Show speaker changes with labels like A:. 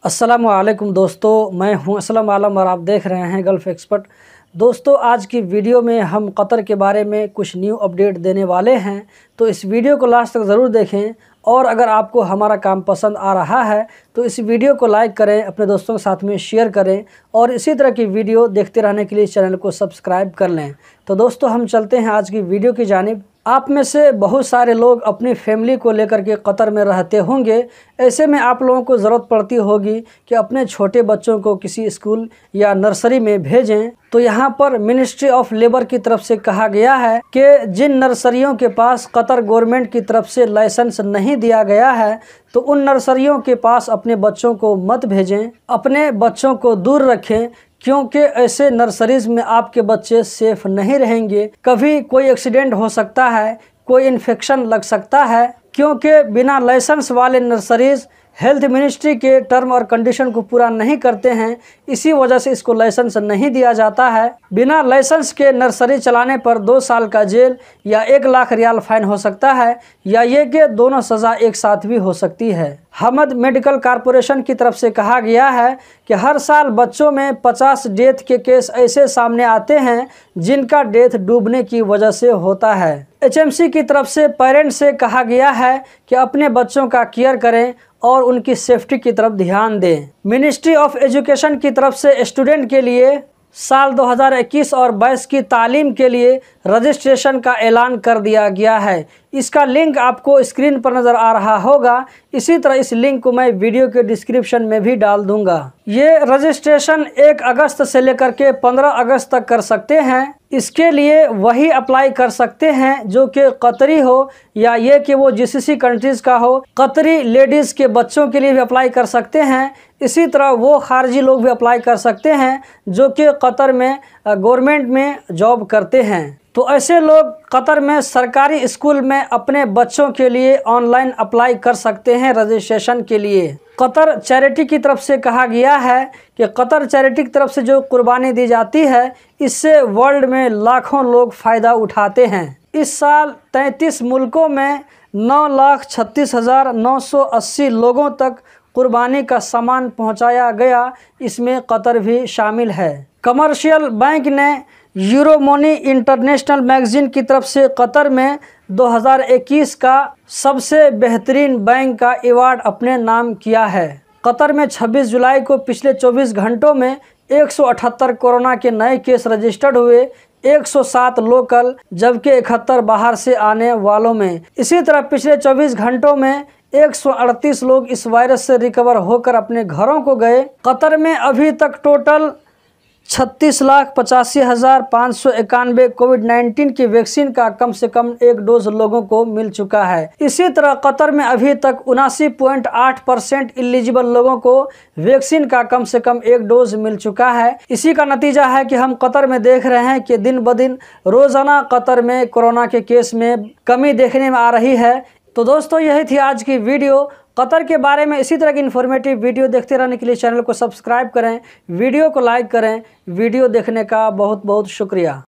A: अस्सलाम वालेकुम दोस्तों, मैं हूं असलम आलम और आप देख रहे हैं गल्फ़ एक्सपर्ट। दोस्तों, आज की वीडियो में हम कतर के बारे में कुछ न्यू अपडेट देने वाले हैं, तो इस वीडियो को लास्ट तक ज़रूर देखें। और अगर आपको हमारा काम पसंद आ रहा है तो इस वीडियो को लाइक करें, अपने दोस्तों के साथ में शेयर करें और इसी तरह की वीडियो देखते रहने के लिए चैनल को सब्सक्राइब कर लें। तो दोस्तों, हम चलते हैं आज की वीडियो की जानिब। आप में से बहुत सारे लोग अपनी फैमिली को लेकर के कतर में रहते होंगे। ऐसे में आप लोगों को ज़रूरत पड़ती होगी कि अपने छोटे बच्चों को किसी स्कूल या नर्सरी में भेजें। तो यहाँ पर मिनिस्ट्री ऑफ लेबर की तरफ से कहा गया है कि जिन नर्सरियों के पास कतर गवर्नमेंट की तरफ से लाइसेंस नहीं दिया गया है तो उन नर्सरियों के पास अपने बच्चों को मत भेजें, अपने बच्चों को दूर रखें, क्योंकि ऐसे नर्सरीज़ में आपके बच्चे सेफ नहीं रहेंगे। कभी कोई एक्सीडेंट हो सकता है, कोई इन्फेक्शन लग सकता है, क्योंकि बिना लाइसेंस वाले नर्सरीज़ हेल्थ मिनिस्ट्री के टर्म और कंडीशन को पूरा नहीं करते हैं। इसी वजह से इसको लाइसेंस नहीं दिया जाता है। बिना लाइसेंस के नर्सरी चलाने पर 2 साल का जेल या 1 लाख रियाल फाइन हो सकता है, या ये कि दोनों सज़ा एक साथ भी हो सकती है। हमद मेडिकल कॉरपोरेशन की तरफ से कहा गया है कि हर साल बच्चों में 50 डेथ के केस ऐसे सामने आते हैं जिनका डेथ डूबने की वजह से होता है। HMC की तरफ से पेरेंट्स से कहा गया है कि अपने बच्चों का केयर करें और उनकी सेफ्टी की तरफ ध्यान दें। मिनिस्ट्री ऑफ एजुकेशन की तरफ से स्टूडेंट के लिए साल 2021 और 22 की तालीम के लिए रजिस्ट्रेशन का ऐलान कर दिया गया है। इसका लिंक आपको स्क्रीन पर नज़र आ रहा होगा। इसी तरह इस लिंक को मैं वीडियो के डिस्क्रिप्शन में भी डाल दूंगा। ये रजिस्ट्रेशन 1 अगस्त से लेकर के 15 अगस्त तक कर सकते हैं। इसके लिए वही अप्लाई कर सकते हैं जो कि कतरी हो या ये कि वो GCC कंट्रीज़ का हो। कतरी लेडीज़ के बच्चों के लिए भी अप्लाई कर सकते हैं। इसी तरह वो खारजी लोग भी अप्लाई कर सकते हैं जो कि कतर में गवर्नमेंट में जॉब करते हैं। तो ऐसे लोग कतर में सरकारी स्कूल में अपने बच्चों के लिए ऑनलाइन अप्लाई कर सकते हैं रजिस्ट्रेशन के लिए। कतर चैरिटी की तरफ से कहा गया है कि कतर चैरिटी की तरफ से जो कुर्बानी दी जाती है इससे वर्ल्ड में लाखों लोग फ़ायदा उठाते हैं। इस साल 33 मुल्कों में 9,36,980 लोगों तक कुर्बानी का सामान पहुंचाया गया। इसमें कतर भी शामिल है। कमर्शियल बैंक ने यूरोमनी इंटरनेशनल मैगजीन की तरफ से कतर में 2021 का सबसे बेहतरीन बैंक का अवार्ड अपने नाम किया है। कतर में 26 जुलाई को पिछले 24 घंटों में 178 कोरोना के नए केस रजिस्टर्ड हुए, 107 लोकल जबकि 71 बाहर से आने वालों में। इसी तरह पिछले 24 घंटों में 138 लोग इस वायरस से रिकवर होकर अपने घरों को गए। कतर में अभी तक टोटल 36,85,591 कोविड-19 की वैक्सीन का कम से कम 1 डोज लोगों को मिल चुका है। इसी तरह कतर में अभी तक 79.8% एलिजिबल लोगों को वैक्सीन का कम से कम 1 डोज मिल चुका है। इसी का नतीजा है कि हम कतर में देख रहे हैं कि दिन ब दिन रोज़ाना कतर में कोरोना के केस में कमी देखने में आ रही है। तो दोस्तों, यही थी आज की वीडियो। कतर के बारे में इसी तरह की इन्फॉर्मेटिव वीडियो देखते रहने के लिए चैनल को सब्सक्राइब करें, वीडियो को लाइक करें। वीडियो देखने का बहुत बहुत शुक्रिया।